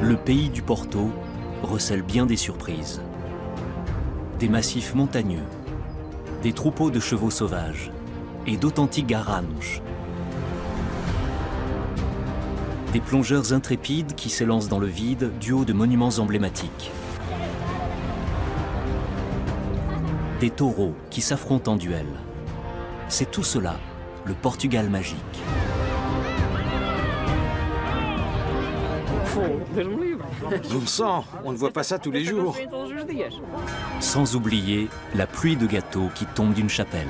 Le pays du Porto recèle bien des surprises. Des massifs montagneux, des troupeaux de chevaux sauvages et d'authentiques garanos. Des plongeurs intrépides qui s'élancent dans le vide du haut de monuments emblématiques. Des taureaux qui s'affrontent en duel. C'est tout cela, le Portugal magique. Bon sang, on ne voit pas ça tous les jours. Sans oublier la pluie de gâteaux qui tombe d'une chapelle.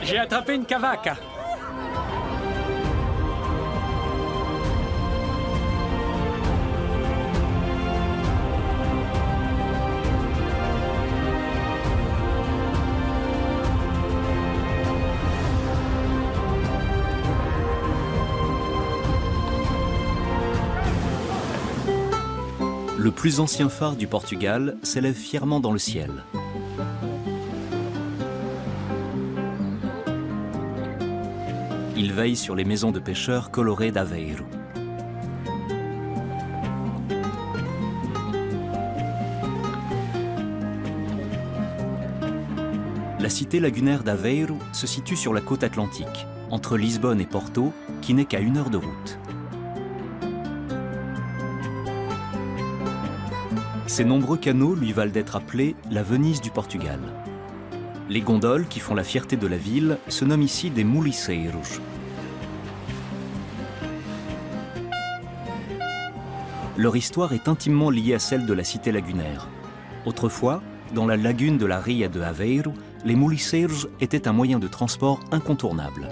J'ai attrapé une cavaca. Le plus ancien phare du Portugal s'élève fièrement dans le ciel. Il veille sur les maisons de pêcheurs colorées d'Aveiro. La cité lagunaire d'Aveiro se situe sur la côte atlantique, entre Lisbonne et Porto, qui n'est qu'à 1 heure de route. Ses nombreux canaux lui valent d'être appelés la Venise du Portugal. Les gondoles qui font la fierté de la ville se nomment ici des muliceiros. Leur histoire est intimement liée à celle de la cité lagunaire. Autrefois, dans la lagune de la Ria de Aveiro, les muliceiros étaient un moyen de transport incontournable.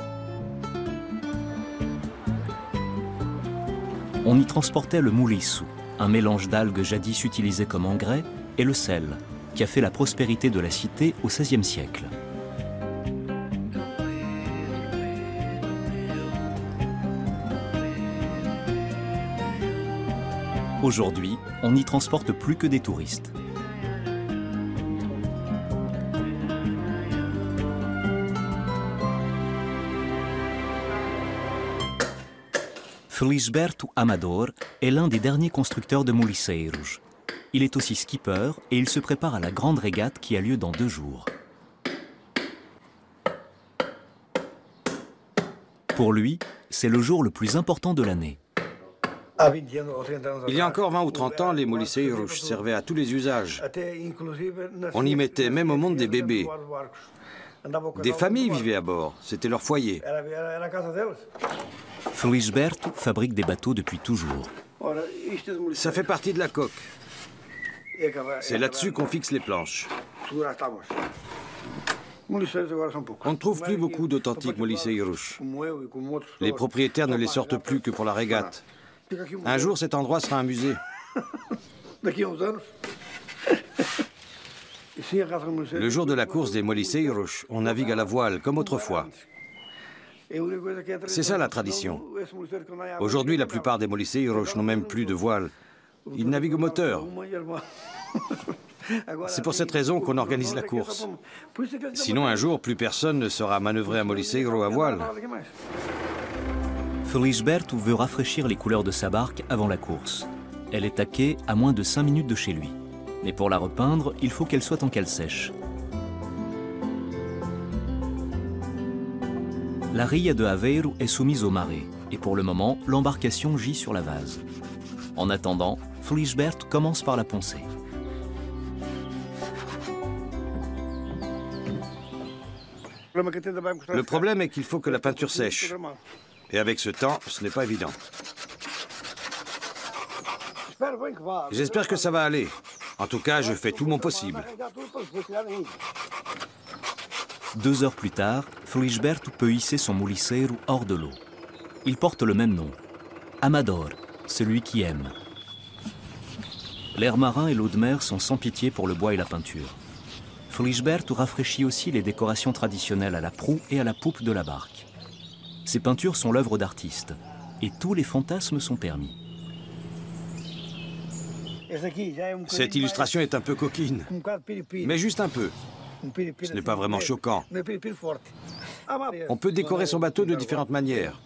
On y transportait le mouliço, un mélange d'algues jadis utilisé comme engrais, et le sel, qui a fait la prospérité de la cité au XVIe siècle. Aujourd'hui, on n'y transporte plus que des touristes. Felisberto Amador est l'un des derniers constructeurs de muliceiros. Il est aussi skipper et il se prépare à la grande régate qui a lieu dans 2 jours. Pour lui, c'est le jour le plus important de l'année. Il y a encore 20 ou 30 ans, les muliceiros servaient à tous les usages. On y mettait même au monde des bébés. Des familles vivaient à bord, c'était leur foyer. Felisberto fabrique des bateaux depuis toujours. Ça fait partie de la coque. C'est là-dessus qu'on fixe les planches. On ne trouve plus beaucoup d'authentiques muliceiros. Les propriétaires ne les sortent plus que pour la régate. Un jour, cet endroit sera un musée. Le jour de la course des muliceiros, on navigue à la voile, comme autrefois. C'est ça la tradition. Aujourd'hui, la plupart des muliceiros n'ont même plus de voile. Ils naviguent au moteur. C'est pour cette raison qu'on organise la course. Sinon, un jour, plus personne ne saura manœuvrer un muliceiro à voile. Felisberto veut rafraîchir les couleurs de sa barque avant la course. Elle est à quai à moins de 5 minutes de chez lui. Mais pour la repeindre, il faut qu'elle soit en cale sèche. La Ria de Aveiro est soumise aux marées, et pour le moment, l'embarcation gît sur la vase. En attendant, Felisberto commence par la poncer. Le problème est qu'il faut que la peinture sèche. Et avec ce temps, ce n'est pas évident. J'espère que ça va aller. En tout cas, je fais tout mon possible. 2 heures plus tard, Felisberto peut hisser son muliceiro hors de l'eau. Il porte le même nom, Amador, celui qui aime. L'air marin et l'eau de mer sont sans pitié pour le bois et la peinture. Felisberto rafraîchit aussi les décorations traditionnelles à la proue et à la poupe de la barque. Ces peintures sont l'œuvre d'artistes, et tous les fantasmes sont permis. Cette illustration est un peu coquine, mais juste un peu. Ce n'est pas vraiment choquant. On peut décorer son bateau de différentes manières.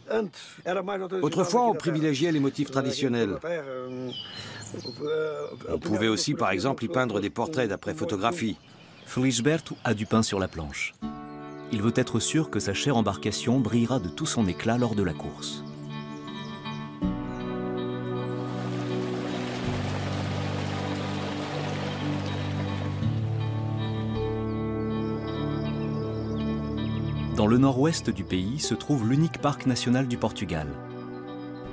Autrefois, on privilégiait les motifs traditionnels. On pouvait aussi, par exemple, y peindre des portraits d'après photographie. Felisberto a du pain sur la planche. Il veut être sûr que sa chère embarcation brillera de tout son éclat lors de la course. Dans le nord-ouest du pays se trouve l'unique parc national du Portugal.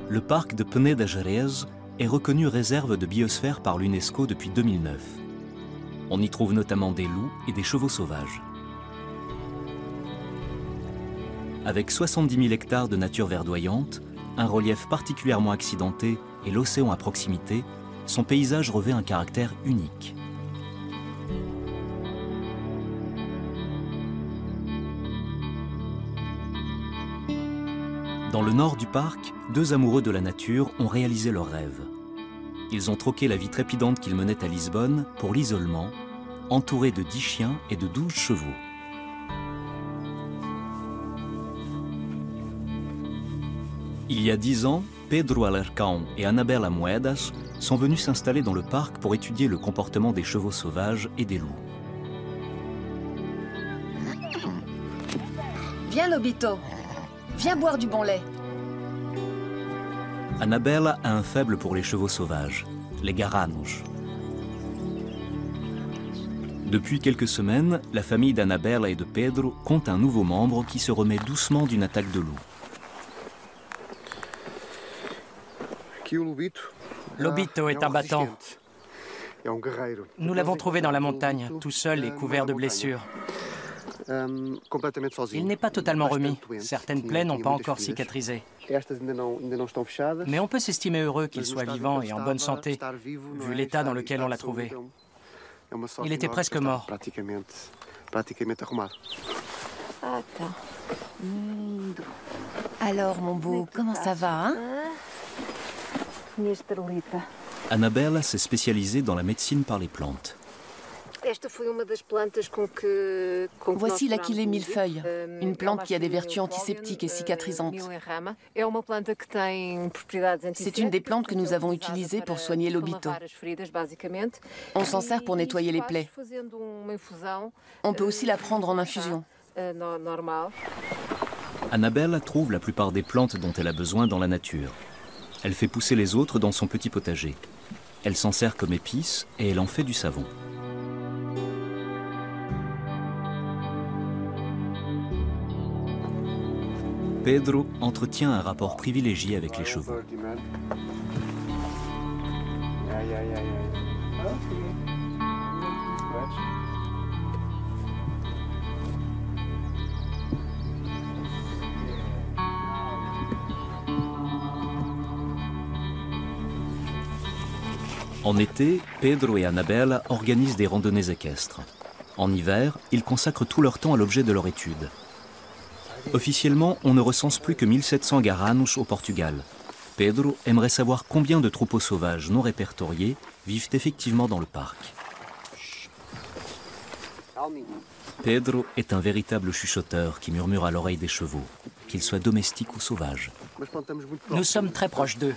Le parc de Peneda Gerês est reconnu réserve de biosphère par l'UNESCO depuis 2009. On y trouve notamment des loups et des chevaux sauvages. Avec 70 000 hectares de nature verdoyante, un relief particulièrement accidenté et l'océan à proximité, son paysage revêt un caractère unique. Dans le nord du parc, deux amoureux de la nature ont réalisé leur rêve. Ils ont troqué la vie trépidante qu'ils menaient à Lisbonne pour l'isolement, entourés de 10 chiens et de 12 chevaux. Il y a 10 ans, Pedro Alarcão et Anabela Moedas sont venus s'installer dans le parc pour étudier le comportement des chevaux sauvages et des loups. Viens, Lobito. Viens boire du bon lait. Anabela a un faible pour les chevaux sauvages, les garanos. Depuis quelques semaines, la famille d'Anabela et de Pedro compte un nouveau membre qui se remet doucement d'une attaque de loup. Lobito est un battant. Nous l'avons trouvé dans la montagne, tout seul et couvert de blessures. Il n'est pas totalement remis. Certaines plaies n'ont pas encore cicatrisé. Mais on peut s'estimer heureux qu'il soit vivant et en bonne santé, vu l'état dans lequel on l'a trouvé. Il était presque mort. Alors, mon beau, comment ça va, hein? Anabela s'est spécialisée dans la médecine par les plantes. Voici l'Aquilée millefeuille, une plante qui a des vertus antiseptiques et cicatrisantes. C'est une des plantes que nous avons utilisées pour soigner Lobito. On s'en sert pour nettoyer les plaies. On peut aussi la prendre en infusion. Anabela trouve la plupart des plantes dont elle a besoin dans la nature. Elle fait pousser les autres dans son petit potager. Elle s'en sert comme épice et elle en fait du savon. Pedro entretient un rapport privilégié avec les chevaux. En été, Pedro et Anabela organisent des randonnées équestres. En hiver, ils consacrent tout leur temps à l'objet de leur étude. Officiellement, on ne recense plus que 1700 garanos au Portugal. Pedro aimerait savoir combien de troupeaux sauvages non répertoriés vivent effectivement dans le parc. Pedro est un véritable chuchoteur qui murmure à l'oreille des chevaux, qu'ils soient domestiques ou sauvages. Nous sommes très proches d'eux.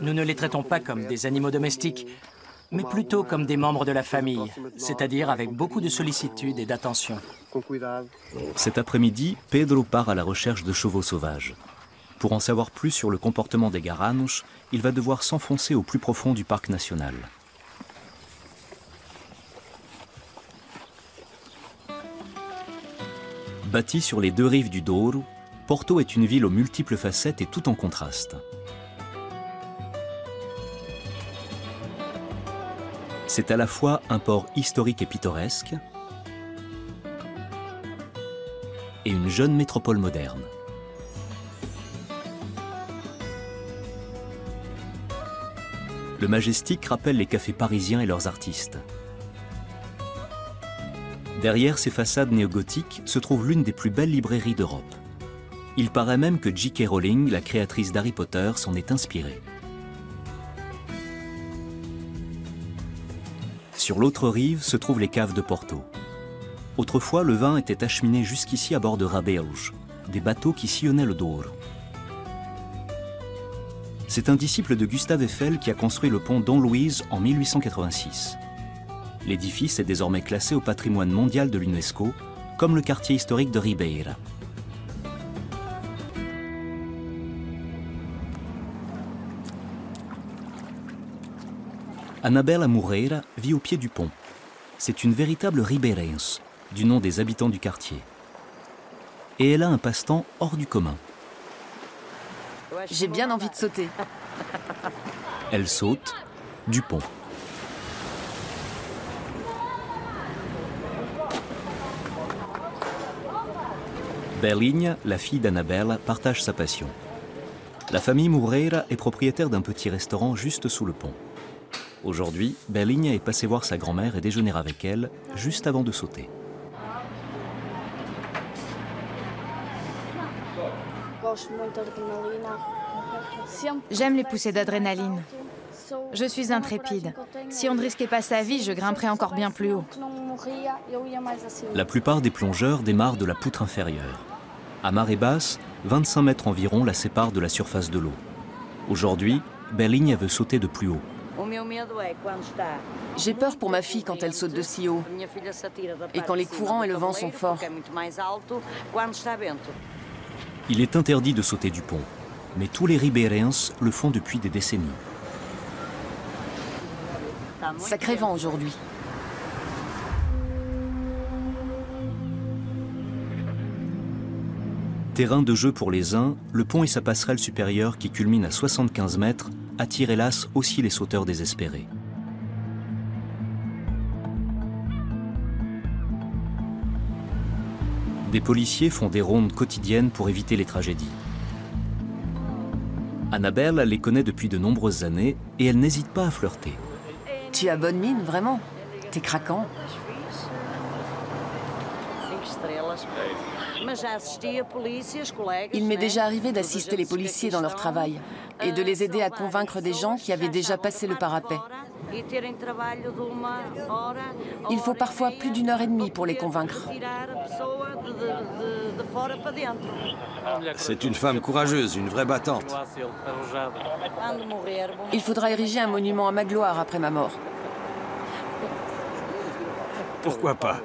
Nous ne les traitons pas comme des animaux domestiques, mais plutôt comme des membres de la famille, c'est-à-dire avec beaucoup de sollicitude et d'attention. Cet après-midi, Pedro part à la recherche de chevaux sauvages. Pour en savoir plus sur le comportement des garanos, il va devoir s'enfoncer au plus profond du parc national. Bâtie sur les deux rives du Douro, Porto est une ville aux multiples facettes et tout en contraste. C'est à la fois un port historique et pittoresque et une jeune métropole moderne. Le Majestic rappelle les cafés parisiens et leurs artistes. Derrière ces façades néogothiques se trouve l'une des plus belles librairies d'Europe. Il paraît même que J.K. Rowling, la créatrice d'Harry Potter, s'en est inspirée. Sur l'autre rive se trouvent les caves de Porto. Autrefois, le vin était acheminé jusqu'ici à bord de rabelges, des bateaux qui sillonnaient le Douro. C'est un disciple de Gustave Eiffel qui a construit le pont Dom Louise en 1886. L'édifice est désormais classé au patrimoine mondial de l'UNESCO, comme le quartier historique de Ribeira. Anabela Moreira vit au pied du pont. C'est une véritable ribeirense, du nom des habitants du quartier. Et elle a un passe-temps hors du commun. J'ai bien envie de sauter. Elle saute du pont. Berlinha, la fille d'Annabelle, partage sa passion. La famille Moreira est propriétaire d'un petit restaurant juste sous le pont. Aujourd'hui, Berlinha est passée voir sa grand-mère et déjeuner avec elle, juste avant de sauter. J'aime les poussées d'adrénaline. Je suis intrépide. Si on ne risquait pas sa vie, je grimperais encore bien plus haut. La plupart des plongeurs démarrent de la poutre inférieure. À marée basse, 25 mètres environ la séparent de la surface de l'eau. Aujourd'hui, Berlinha veut sauter de plus haut. J'ai peur pour ma fille quand elle saute de si haut et quand les courants et le vent sont forts. Il est interdit de sauter du pont, mais tous les ribeirenses le font depuis des décennies. Sacré vent aujourd'hui. Terrain de jeu pour les uns, le pont et sa passerelle supérieure qui culmine à 75 mètres attirent hélas aussi les sauteurs désespérés. Des policiers font des rondes quotidiennes pour éviter les tragédies. Annabelle les connaît depuis de nombreuses années et elle n'hésite pas à flirter. Tu as bonne mine, vraiment. T'es craquant. Il m'est déjà arrivé d'assister les policiers dans leur travail et de les aider à convaincre des gens qui avaient déjà passé le parapet. Il faut parfois plus d'1 heure et demie pour les convaincre. C'est une femme courageuse, une vraie battante. Il faudra ériger un monument à ma gloire après ma mort. Pourquoi pas?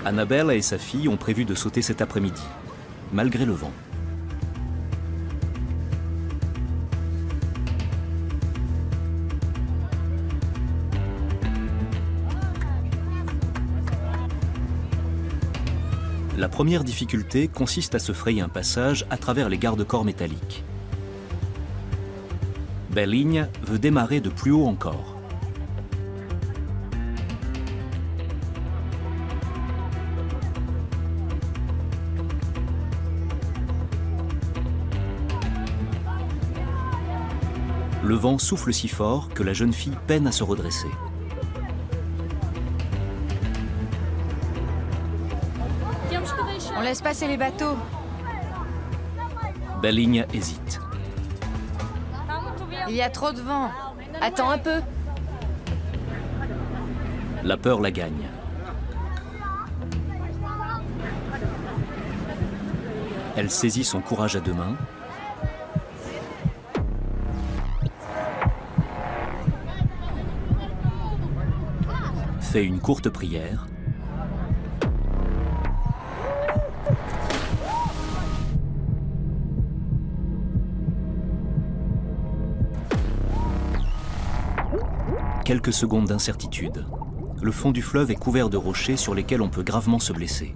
Annabelle et sa fille ont prévu de sauter cet après-midi, malgré le vent. La première difficulté consiste à se frayer un passage à travers les garde-corps métalliques. Berlinha veut démarrer de plus haut encore. Le vent souffle si fort que la jeune fille peine à se redresser. On laisse passer les bateaux. Berlinha hésite. Il y a trop de vent. Attends un peu. La peur la gagne. Elle saisit son courage à deux mains. Fait une courte prière. Quelques secondes d'incertitude. Le fond du fleuve est couvert de rochers sur lesquels on peut gravement se blesser.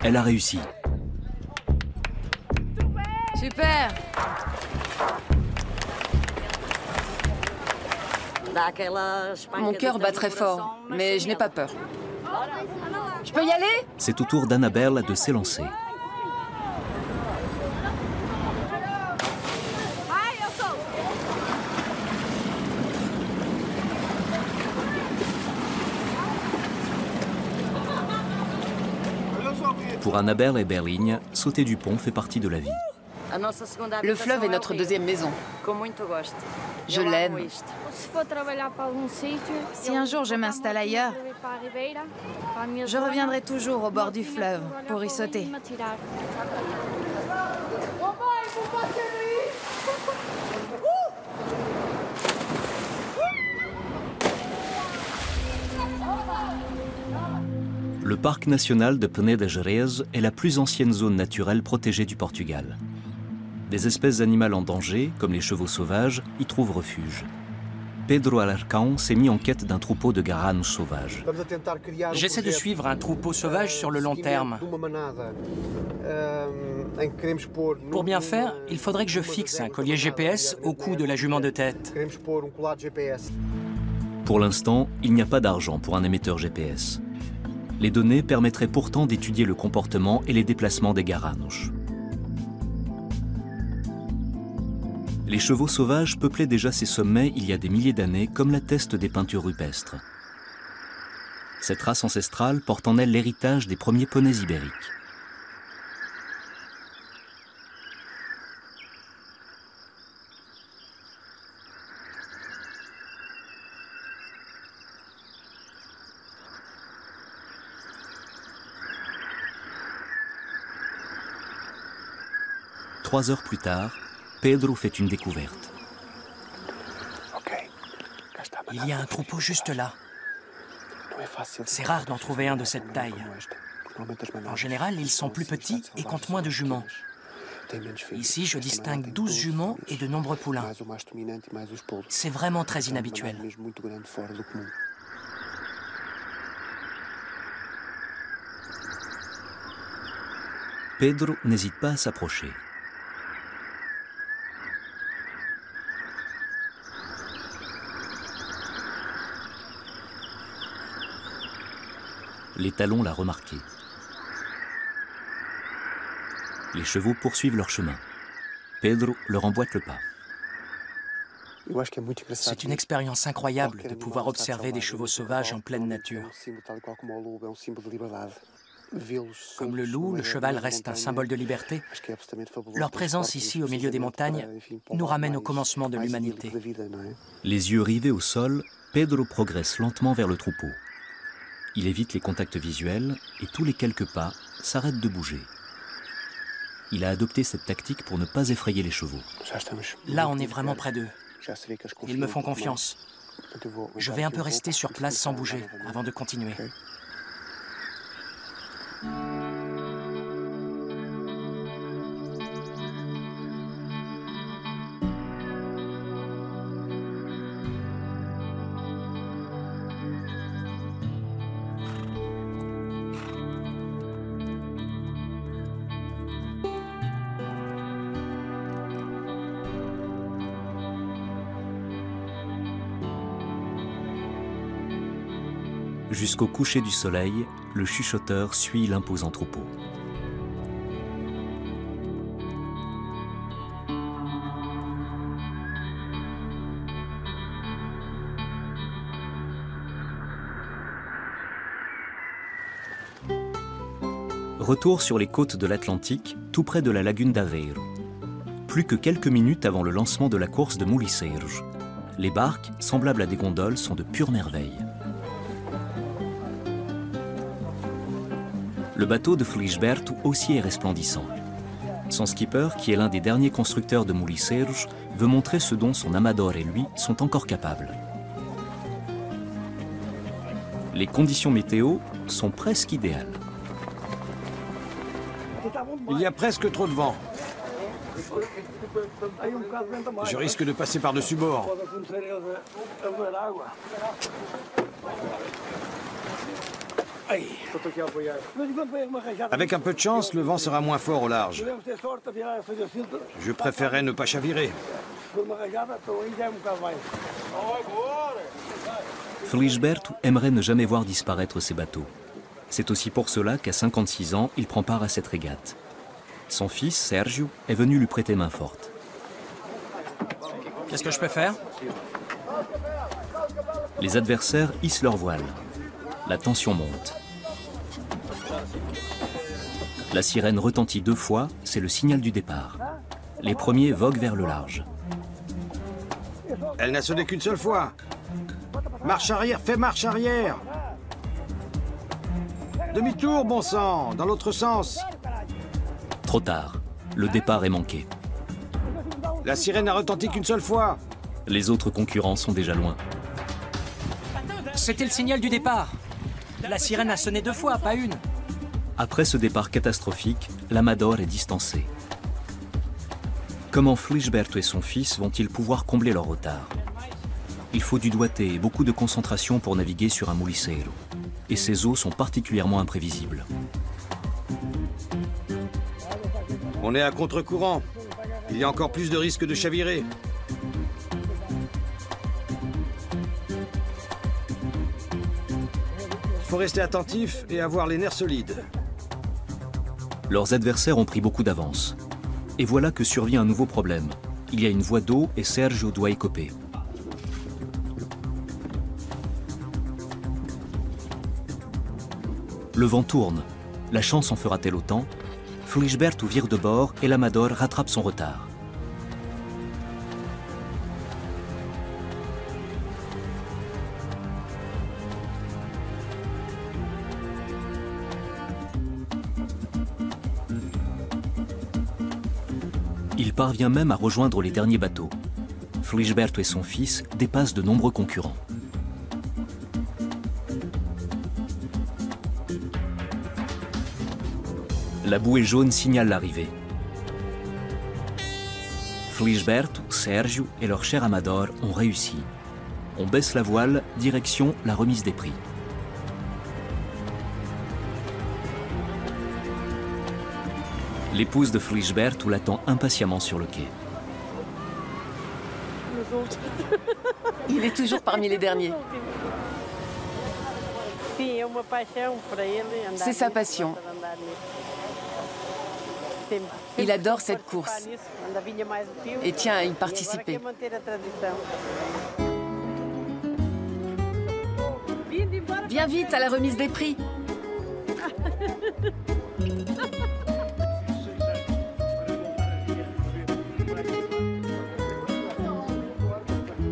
Elle a réussi. Super. Mon cœur bat très fort, mais je n'ai pas peur. Je peux y aller? C'est au tour d'Annabelle de s'élancer. Pour Annabelle et Berlinha, sauter du pont fait partie de la vie. Le fleuve est notre deuxième maison. Je l'aime. Si un jour je m'installe ailleurs, je reviendrai toujours au bord du fleuve pour y sauter. Le parc national de Peneda Gerês est la plus ancienne zone naturelle protégée du Portugal. Des espèces animales en danger, comme les chevaux sauvages, y trouvent refuge. Pedro Alarcão s'est mis en quête d'un troupeau de garanos sauvages. J'essaie de suivre un troupeau sauvage sur le long terme. Pour bien faire, il faudrait que je fixe un collier GPS au cou de la jument de tête. Pour l'instant, il n'y a pas d'argent pour un émetteur GPS. Les données permettraient pourtant d'étudier le comportement et les déplacements des garanos. Les chevaux sauvages peuplaient déjà ces sommets il y a des milliers d'années, comme l'attestent des peintures rupestres. Cette race ancestrale porte en elle l'héritage des premiers poneys ibériques. Trois heures plus tard, Pedro fait une découverte. Il y a un troupeau juste là. C'est rare d'en trouver un de cette taille. En général, ils sont plus petits et comptent moins de juments. Ici, je distingue 12 juments et de nombreux poulains. C'est vraiment très inhabituel. Pedro n'hésite pas à s'approcher. L'étalon l'a remarqué. Les chevaux poursuivent leur chemin. Pedro leur emboîte le pas. C'est une expérience incroyable de pouvoir observer des chevaux sauvages en pleine nature. Comme le loup, le cheval reste un symbole de liberté. Leur présence ici au milieu des montagnes nous ramène au commencement de l'humanité. Les yeux rivés au sol, Pedro progresse lentement vers le troupeau. Il évite les contacts visuels et tous les quelques pas s'arrête de bouger. Il a adopté cette tactique pour ne pas effrayer les chevaux. Là, on est vraiment près d'eux. Ils me font confiance. Je vais un peu rester sur place sans bouger avant de continuer. Jusqu'au coucher du soleil, le chuchoteur suit l'imposant troupeau. Retour sur les côtes de l'Atlantique, tout près de la lagune d'Aveiro. Plus que quelques minutes avant le lancement de la course de Muliceiros. Les barques, semblables à des gondoles, sont de pure merveille. Le bateau de Felisberto aussi est resplendissant. Son skipper, qui est l'un des derniers constructeurs de Muliceiros, veut montrer ce dont son amador et lui sont encore capables. Les conditions météo sont presque idéales. Il y a presque trop de vent. Je risque de passer par-dessus bord. Avec un peu de chance, le vent sera moins fort au large. Je préférerais ne pas chavirer. Felisberto aimerait ne jamais voir disparaître ses bateaux. C'est aussi pour cela qu'à 56 ans, il prend part à cette régate. Son fils, Sergio, est venu lui prêter main forte. Qu'est-ce que je peux faire? Les adversaires hissent leur voile. La tension monte. La sirène retentit 2 fois, c'est le signal du départ. Les premiers voguent vers le large. Elle n'a sonné qu'une seule fois. Marche arrière, fais marche arrière. Demi-tour, bon sang, dans l'autre sens. Trop tard. Le départ est manqué. La sirène n'a retenti qu'une seule fois. Les autres concurrents sont déjà loin. C'était le signal du départ. La sirène a sonné 2 fois, pas une. Après ce départ catastrophique, l'Amador est distancé. Comment Felisberto et son fils vont-ils pouvoir combler leur retard? Il faut du doigté et beaucoup de concentration pour naviguer sur un muliceiro. Et ces eaux sont particulièrement imprévisibles. On est à contre-courant. Il y a encore plus de risques de chavirer. Il faut rester attentif et avoir les nerfs solides. Leurs adversaires ont pris beaucoup d'avance. Et voilà que survient un nouveau problème. Il y a une voie d'eau et Sergio doit écoper. Le vent tourne. La chance en fera-t-elle autant? Felisberto vire de bord et l'Amador rattrape son retard. Il parvient même à rejoindre les derniers bateaux. Felisberto et son fils dépassent de nombreux concurrents. La bouée jaune signale l'arrivée. Felisberto, Sergio et leur cher Amador ont réussi. On baisse la voile, direction la remise des prix. L'épouse de Felisberto l'attend impatiemment sur le quai. Il est toujours parmi les derniers. C'est sa passion. Il adore cette course et tient à y participer. Viens vite à la remise des prix.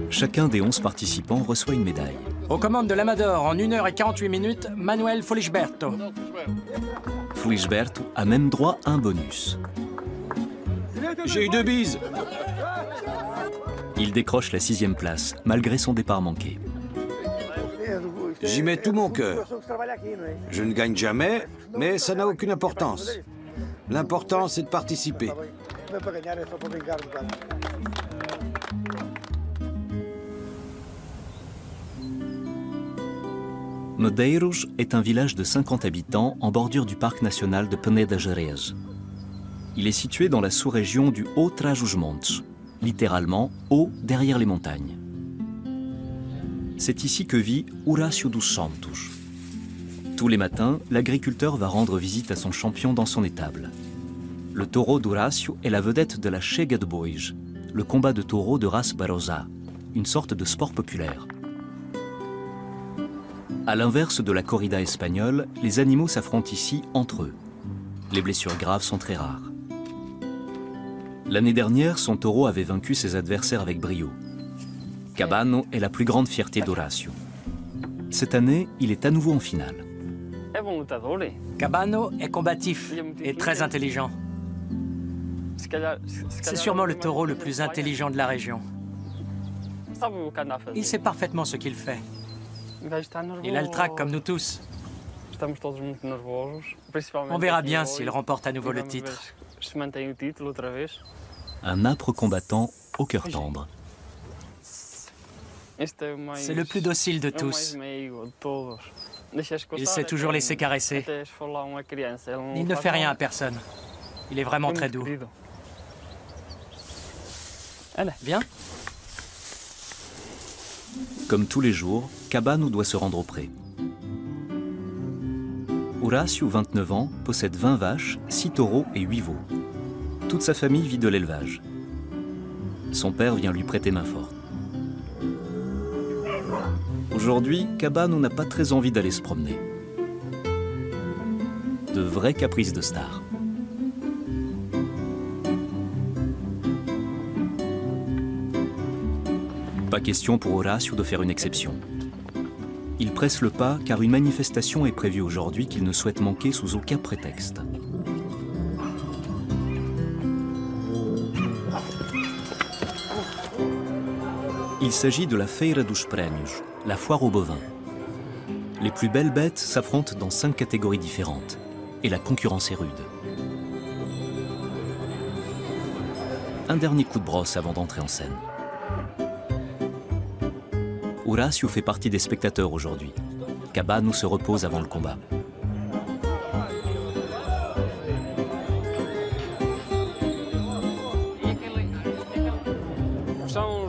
Chacun des 11 participants reçoit une médaille. Aux commandes de l'Amador, en 1h48, Manuel Felisberto. Felisberto a même droit à un bonus. J'ai eu 2 bises. Il décroche la 6e place, malgré son départ manqué. J'y mets tout mon cœur. Je ne gagne jamais, mais ça n'a aucune importance. L'important, c'est de participer. Medeiros est un village de 50 habitants en bordure du parc national de Peneda Gerês. Il est situé dans la sous-région du Haut-Trás-os-Montes, littéralement haut derrière les montagnes. C'est ici que vit Horácio dos Santos. Tous les matins, l'agriculteur va rendre visite à son champion dans son étable. Le taureau d'Horácio est la vedette de la Chega de Bois, le combat de taureaux de race Barossa, une sorte de sport populaire. À l'inverse de la corrida espagnole, les animaux s'affrontent ici entre eux. Les blessures graves sont très rares. L'année dernière, son taureau avait vaincu ses adversaires avec brio. Cabano est la plus grande fierté d'Horácio. Cette année, il est à nouveau en finale. Cabano est combatif et très intelligent. C'est sûrement le taureau le plus intelligent de la région. Il sait parfaitement ce qu'il fait. Il a le trac comme nous tous. On verra bien s'il remporte à nouveau le titre. Un âpre combattant au cœur tendre. C'est le plus docile de tous. Il s'est toujours laissé caresser. Il ne fait rien à personne. Il est vraiment très doux. Allez, viens. Comme tous les jours, Cabano doit se rendre au pré. Horácio, 29 ans, possède 20 vaches, 6 taureaux et 8 veaux. Toute sa famille vit de l'élevage. Son père vient lui prêter main forte. Aujourd'hui, Cabano n'a pas très envie d'aller se promener. De vrais caprices de star. Pas question pour Horacio de faire une exception. Il presse le pas car une manifestation est prévue aujourd'hui qu'il ne souhaite manquer sous aucun prétexte. Il s'agit de la Feira dos Prémios, la foire aux bovins. Les plus belles bêtes s'affrontent dans 5 catégories différentes, et la concurrence est rude. Un dernier coup de brosse avant d'entrer en scène. Horacio fait partie des spectateurs aujourd'hui. Cabano se repose avant le combat.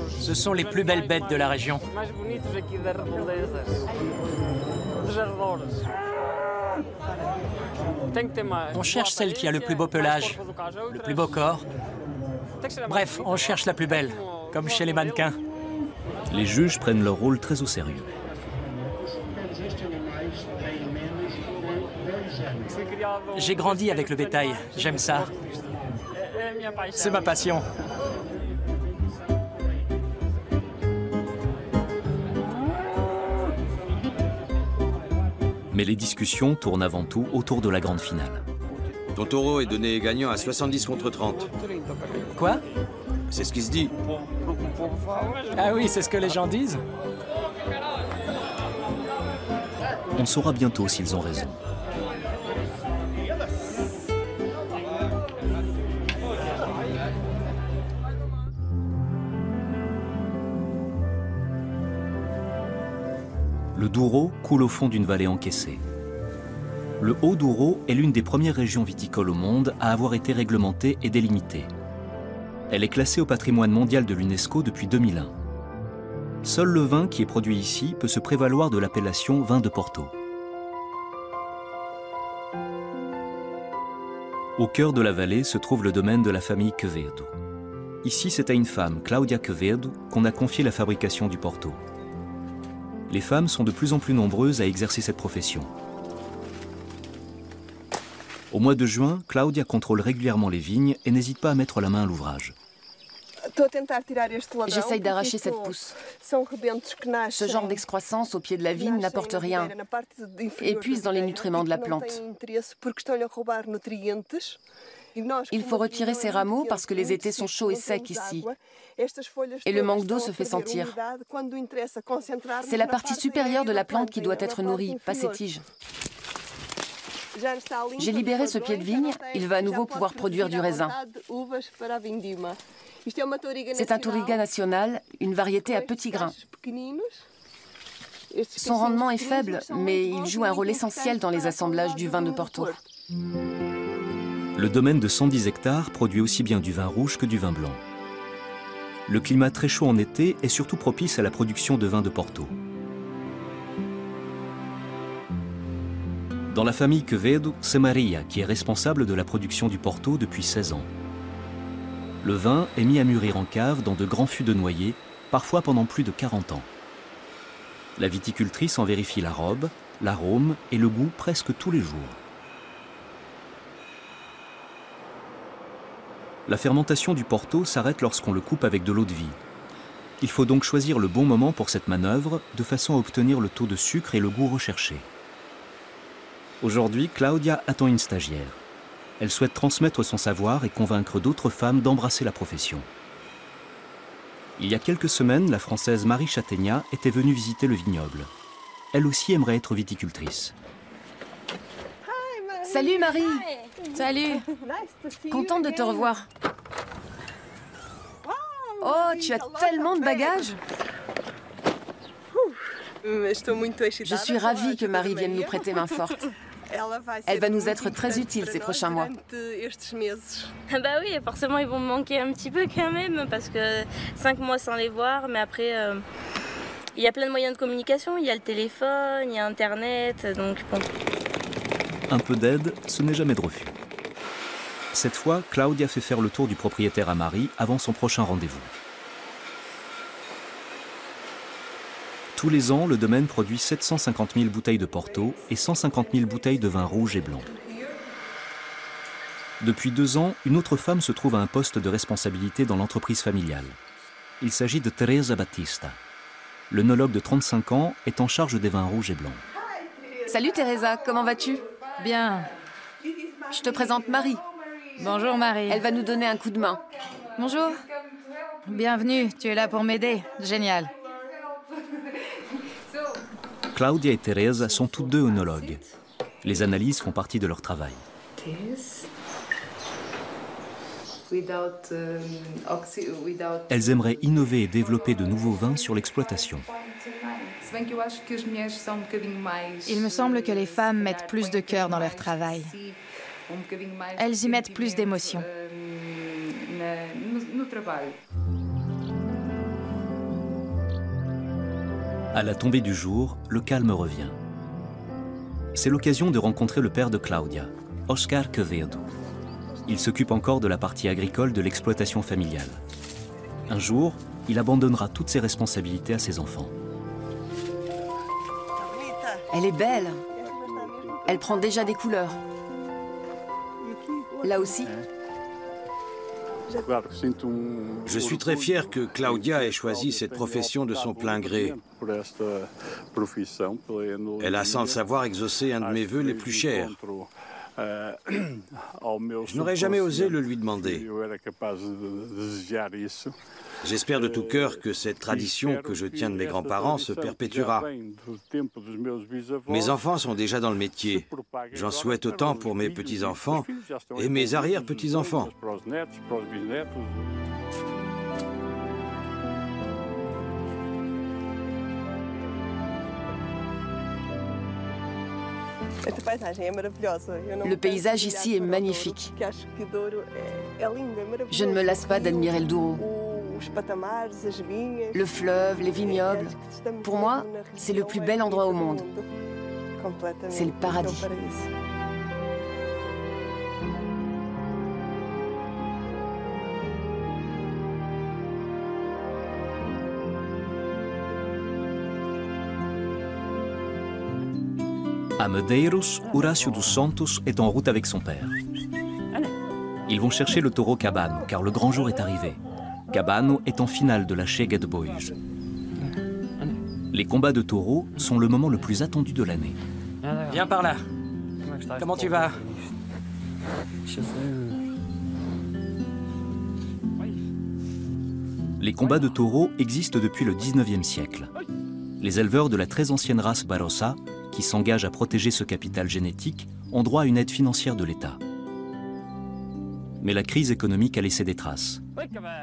Ce sont les plus belles bêtes de la région. On cherche celle qui a le plus beau pelage, le plus beau corps. Bref, on cherche la plus belle, comme chez les mannequins. Les juges prennent leur rôle très au sérieux. J'ai grandi avec le bétail, j'aime ça. C'est ma passion. Mais les discussions tournent avant tout autour de la grande finale. Ton taureau est donné gagnant à 70 contre 30. Quoi? C'est ce qui se dit. Ah oui, c'est ce que les gens disent. On saura bientôt s'ils ont raison. Le Douro coule au fond d'une vallée encaissée. Le Haut-Douro est l'une des premières régions viticoles au monde à avoir été réglementée et délimitée. Elle est classée au patrimoine mondial de l'UNESCO depuis 2001. Seul le vin qui est produit ici peut se prévaloir de l'appellation vin de Porto. Au cœur de la vallée se trouve le domaine de la famille Quevedo. Ici, c'est à une femme, Claudia Quevedo, qu'on a confié la fabrication du Porto. Les femmes sont de plus en plus nombreuses à exercer cette profession. Au mois de juin, Claudia contrôle régulièrement les vignes et n'hésite pas à mettre la main à l'ouvrage. J'essaye d'arracher cette pousse. Ce genre d'excroissance au pied de la vigne n'apporte rien et puise dans les nutriments de la plante. Il faut retirer ces rameaux parce que les étés sont chauds et secs ici. Et le manque d'eau se fait sentir. C'est la partie supérieure de la plante qui doit être nourrie, pas ses tiges. J'ai libéré ce pied de vigne, il va à nouveau pouvoir produire du raisin. C'est un Touriga national, une variété à petits grains. Son rendement est faible, mais il joue un rôle essentiel dans les assemblages du vin de Porto. Le domaine de 110 hectares produit aussi bien du vin rouge que du vin blanc. Le climat très chaud en été est surtout propice à la production de vin de Porto. Dans la famille Quevedo, c'est Maria qui est responsable de la production du Porto depuis 16 ans. Le vin est mis à mûrir en cave dans de grands fûts de noyer, parfois pendant plus de 40 ans. La viticultrice en vérifie la robe, l'arôme et le goût presque tous les jours. La fermentation du Porto s'arrête lorsqu'on le coupe avec de l'eau de vie. Il faut donc choisir le bon moment pour cette manœuvre, de façon à obtenir le taux de sucre et le goût recherché. Aujourd'hui, Claudia attend une stagiaire. Elle souhaite transmettre son savoir et convaincre d'autres femmes d'embrasser la profession. Il y a quelques semaines, la Française Marie Châtaigna était venue visiter le vignoble. Elle aussi aimerait être viticultrice. Salut Marie! Salut! Contente de te revoir. Oh, tu as tellement de bagages! Je suis ravie que Marie vienne nous prêter main forte. Elle va nous être très utile ces prochains mois. Bah oui, forcément ils vont me manquer un petit peu quand même, parce que 5 mois sans les voir, mais après il y a plein de moyens de communication, il y a le téléphone, il y a Internet, donc bon. Un peu d'aide, ce n'est jamais de refus. Cette fois, Claudia fait faire le tour du propriétaire à Marie avant son prochain rendez-vous. Tous les ans, le domaine produit 750 000 bouteilles de Porto et 150 000 bouteilles de vin rouge et blanc. Depuis 2 ans, une autre femme se trouve à un poste de responsabilité dans l'entreprise familiale. Il s'agit de Teresa Battista. L'œnologue de 35 ans est en charge des vins rouges et blancs. Salut Teresa, comment vas-tu? Bien. Je te présente Marie. Bonjour Marie. Elle va nous donner un coup de main. Bonjour. Bienvenue, tu es là pour m'aider. Génial. Claudia et Teresa sont toutes deux œnologues. Les analyses font partie de leur travail. Elles aimeraient innover et développer de nouveaux vins sur l'exploitation. Il me semble que les femmes mettent plus de cœur dans leur travail. Elles y mettent plus d'émotion. À la tombée du jour, le calme revient. C'est l'occasion de rencontrer le père de Claudia, Oscar Quevedo. Il s'occupe encore de la partie agricole de l'exploitation familiale. Un jour, il abandonnera toutes ses responsabilités à ses enfants. Elle est belle. Elle prend déjà des couleurs. Là aussi. Je suis très fier que Claudia ait choisi cette profession de son plein gré. Elle a sans le savoir exaucé un de mes vœux les plus chers. Je n'aurais jamais osé le lui demander. J'espère de tout cœur que cette tradition que je tiens de mes grands-parents se perpétuera. Mes enfants sont déjà dans le métier. J'en souhaite autant pour mes petits-enfants et mes arrière-petits-enfants. Le paysage ici est magnifique. Je ne me lasse pas d'admirer le Douro. Le fleuve, les vignobles. Pour moi, c'est le plus bel endroit au monde. C'est le paradis. À Medeiros, Horacio dos Santos est en route avec son père. Ils vont chercher le taureau Cabano, car le grand jour est arrivé. Cabano est en finale de la Chega de Bois. Les combats de taureaux sont le moment le plus attendu de l'année. Viens par là. Comment tu vas? Les combats de taureaux existent depuis le 19e siècle. Les éleveurs de la très ancienne race Barossa, qui s'engagent à protéger ce capital génétique, ont droit à une aide financière de l'État. Mais la crise économique a laissé des traces.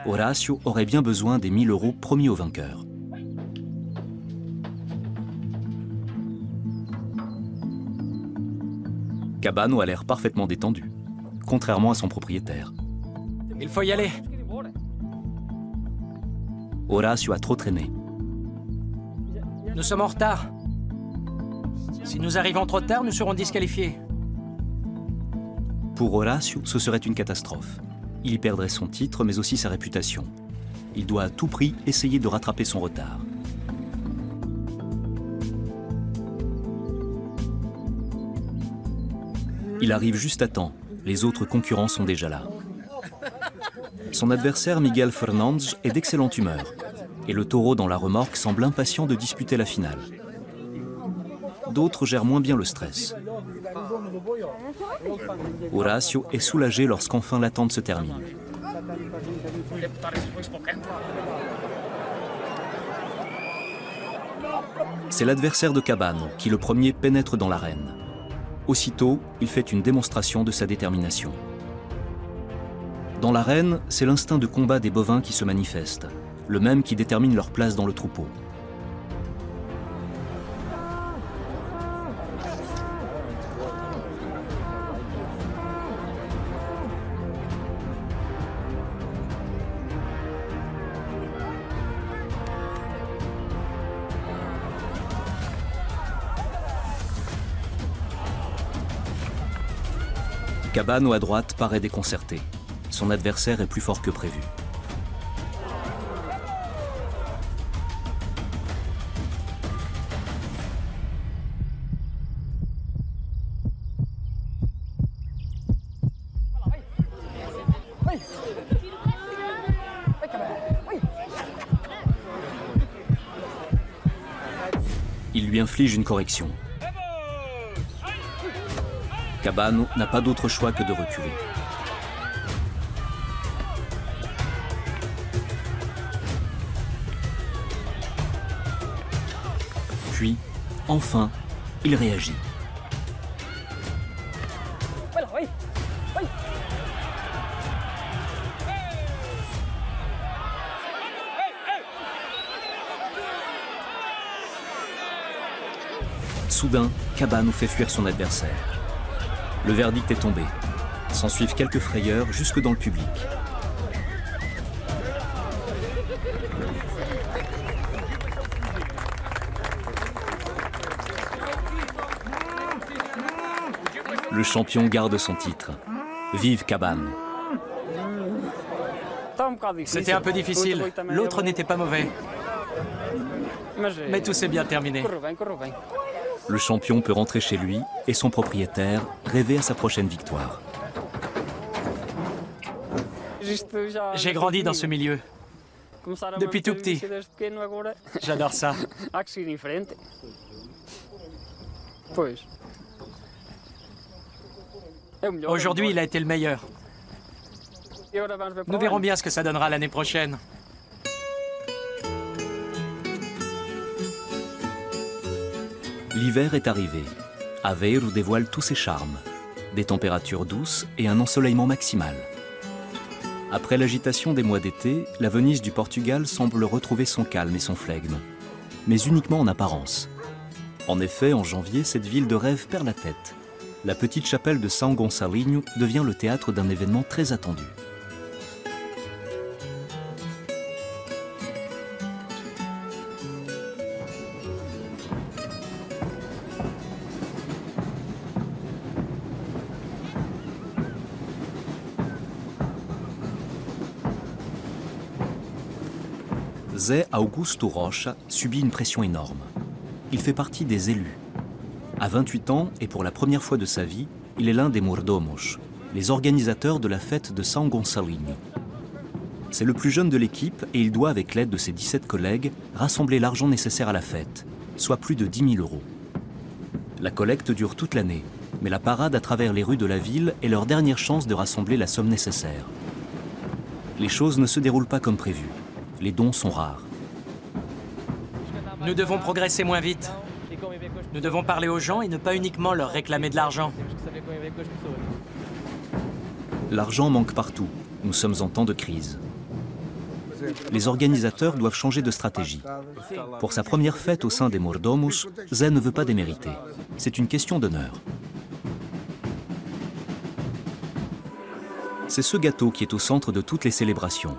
Horacio aurait bien besoin des 1 000 € promis aux vainqueurs. Cabano a l'air parfaitement détendu, contrairement à son propriétaire. Il faut y aller. Horacio a trop traîné. Nous sommes en retard. Si nous arrivons trop tard, nous serons disqualifiés. Pour Horacio, ce serait une catastrophe. Il y perdrait son titre, mais aussi sa réputation. Il doit à tout prix essayer de rattraper son retard. Il arrive juste à temps. Les autres concurrents sont déjà là. Son adversaire, Miguel Fernandes, est d'excellente humeur. Et le taureau dans la remorque semble impatient de disputer la finale. D'autres gèrent moins bien le stress. Horacio est soulagé lorsqu'enfin l'attente se termine. C'est l'adversaire de Cabano qui le premier pénètre dans l'arène. Aussitôt, il fait une démonstration de sa détermination. Dans l'arène, c'est l'instinct de combat des bovins qui se manifeste, le même qui détermine leur place dans le troupeau. Cabano à droite paraît déconcerté. Son adversaire est plus fort que prévu. lui inflige une correction. Cabano n'a pas d'autre choix que de reculer. Puis, enfin, il réagit. Soudain, Cabano fait fuir son adversaire. Le verdict est tombé. S'ensuivent quelques frayeurs jusque dans le public. Le champion garde son titre. Vive Cabano. C'était un peu difficile. L'autre n'était pas mauvais. Mais tout s'est bien terminé. Le champion peut rentrer chez lui et son propriétaire rêver à sa prochaine victoire. J'ai grandi dans ce milieu. Depuis tout petit. J'adore ça. Aujourd'hui, il a été le meilleur. Nous verrons bien ce que ça donnera l'année prochaine. L'hiver est arrivé. Aveiro dévoile tous ses charmes. Des températures douces et un ensoleillement maximal. Après l'agitation des mois d'été, la Venise du Portugal semble retrouver son calme et son flegme. Mais uniquement en apparence. En effet, en janvier, cette ville de rêve perd la tête. La petite chapelle de São Gonçalinho devient le théâtre d'un événement très attendu. Zé Augusto Rocha subit une pression énorme. Il fait partie des élus. À 28 ans, et pour la première fois de sa vie, il est l'un des mordomos, les organisateurs de la fête de São Gonçalinho. C'est le plus jeune de l'équipe et il doit, avec l'aide de ses 17 collègues, rassembler l'argent nécessaire à la fête, soit plus de 10 000 €. La collecte dure toute l'année, mais la parade à travers les rues de la ville est leur dernière chance de rassembler la somme nécessaire. Les choses ne se déroulent pas comme prévu. Les dons sont rares. Nous devons progresser moins vite. Nous devons parler aux gens et ne pas uniquement leur réclamer de l'argent. L'argent manque partout. Nous sommes en temps de crise. Les organisateurs doivent changer de stratégie. Pour sa première fête au sein des mordomos, Zé ne veut pas démériter. C'est une question d'honneur. C'est ce gâteau qui est au centre de toutes les célébrations.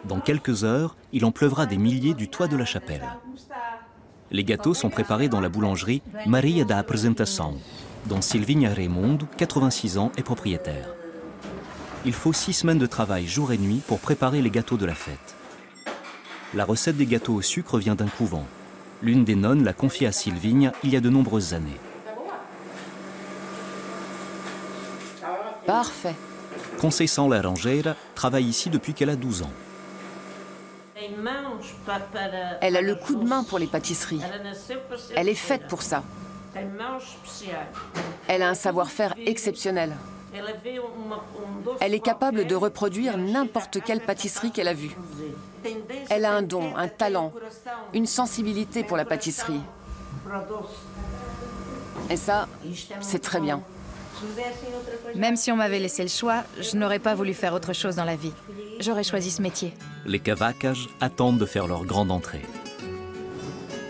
Dans quelques heures, il en pleuvra des milliers du toit de la chapelle. Les gâteaux sont préparés dans la boulangerie Maria da Apresentação, dont Silvinha Raimundo, 86 ans, est propriétaire. Il faut 6 semaines de travail jour et nuit pour préparer les gâteaux de la fête. La recette des gâteaux au sucre vient d'un couvent. L'une des nonnes l'a confiée à Silvinha il y a de nombreuses années. Parfait. Conceição Laranjeira travaille ici depuis qu'elle a 12 ans. Elle a le coup de main pour les pâtisseries. Elle est faite pour ça. Elle a un savoir-faire exceptionnel. Elle est capable de reproduire n'importe quelle pâtisserie qu'elle a vue. Elle a un don, un talent, une sensibilité pour la pâtisserie. Et ça, c'est très bien. Même si on m'avait laissé le choix, je n'aurais pas voulu faire autre chose dans la vie. J'aurais choisi ce métier. Les cavacas attendent de faire leur grande entrée.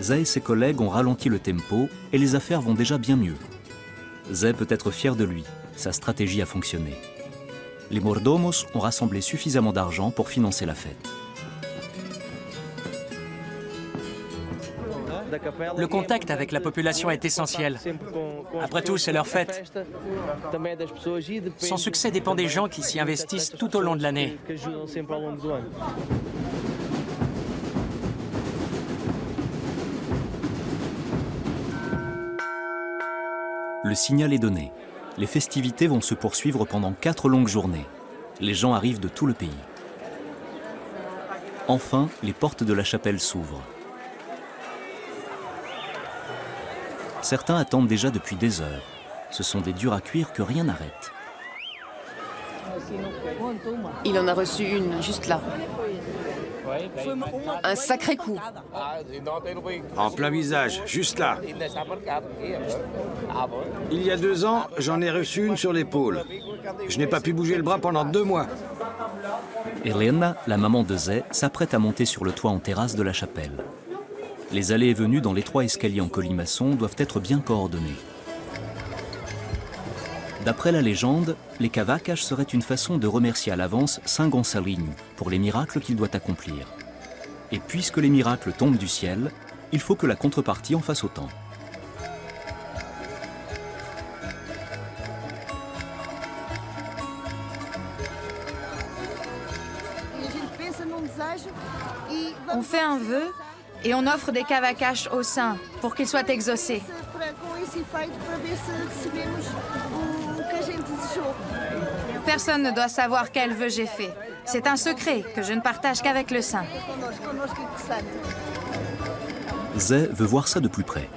Zé et ses collègues ont ralenti le tempo et les affaires vont déjà bien mieux. Zé peut être fier de lui, sa stratégie a fonctionné. Les mordomos ont rassemblé suffisamment d'argent pour financer la fête. Le contact avec la population est essentiel. Après tout, c'est leur fête. Son succès dépend des gens qui s'y investissent tout au long de l'année. Le signal est donné. Les festivités vont se poursuivre pendant 4 longues journées. Les gens arrivent de tout le pays. Enfin, les portes de la chapelle s'ouvrent. Certains attendent déjà depuis des heures. Ce sont des durs à cuire que rien n'arrête. Il en a reçu une, juste là. Un sacré coup. En plein visage, juste là. Il y a 2 ans, j'en ai reçu une sur l'épaule. Je n'ai pas pu bouger le bras pendant 2 mois. Elena, la maman de Zé, s'apprête à monter sur le toit en terrasse de la chapelle. Les allées et venues dans l'étroit escalier en colimaçon doivent être bien coordonnées. D'après la légende, les cavacas seraient une façon de remercier à l'avance Saint Gonçalinho pour les miracles qu'il doit accomplir. Et puisque les miracles tombent du ciel, il faut que la contrepartie en fasse autant. On fait un vœu et on offre des cavacas au saint pour qu'ils soient exaucés. Personne ne doit savoir quel vœu j'ai fait. C'est un secret que je ne partage qu'avec le saint. Zé veut voir ça de plus près.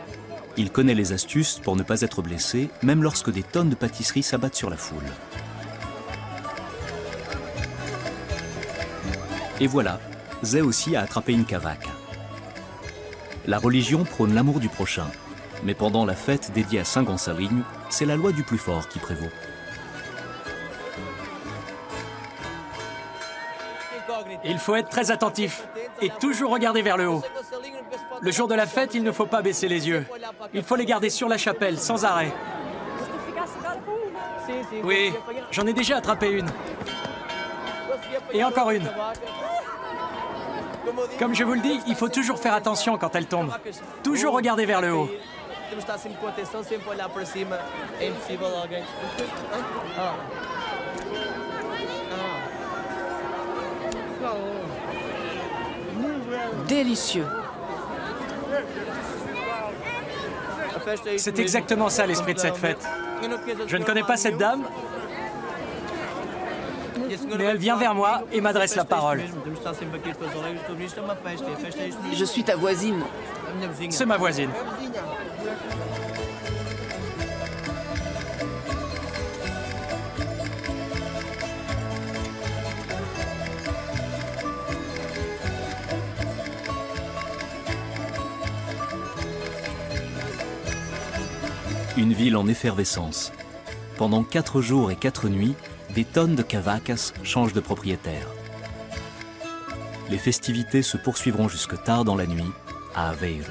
Il connaît les astuces pour ne pas être blessé, même lorsque des tonnes de pâtisseries s'abattent sur la foule. Et voilà, Zé aussi a attrapé une cavaque. La religion prône l'amour du prochain, mais pendant la fête dédiée à Saint Gonçalinho, c'est la loi du plus fort qui prévaut. Il faut être très attentif et toujours regarder vers le haut. Le jour de la fête, il ne faut pas baisser les yeux. Il faut les garder sur la chapelle, sans arrêt. Oui, j'en ai déjà attrapé une. Et encore une. Comme je vous le dis, il faut toujours faire attention quand elle tombe. Toujours regarder vers le haut. Délicieux. C'est exactement ça l'esprit de cette fête. Je ne connais pas cette dame, mais elle vient vers moi et m'adresse la parole. Je suis ta voisine. C'est ma voisine. Une ville en effervescence. Pendant 4 jours et 4 nuits, des tonnes de cavacas changent de propriétaire. Les festivités se poursuivront jusque tard dans la nuit à Aveiro.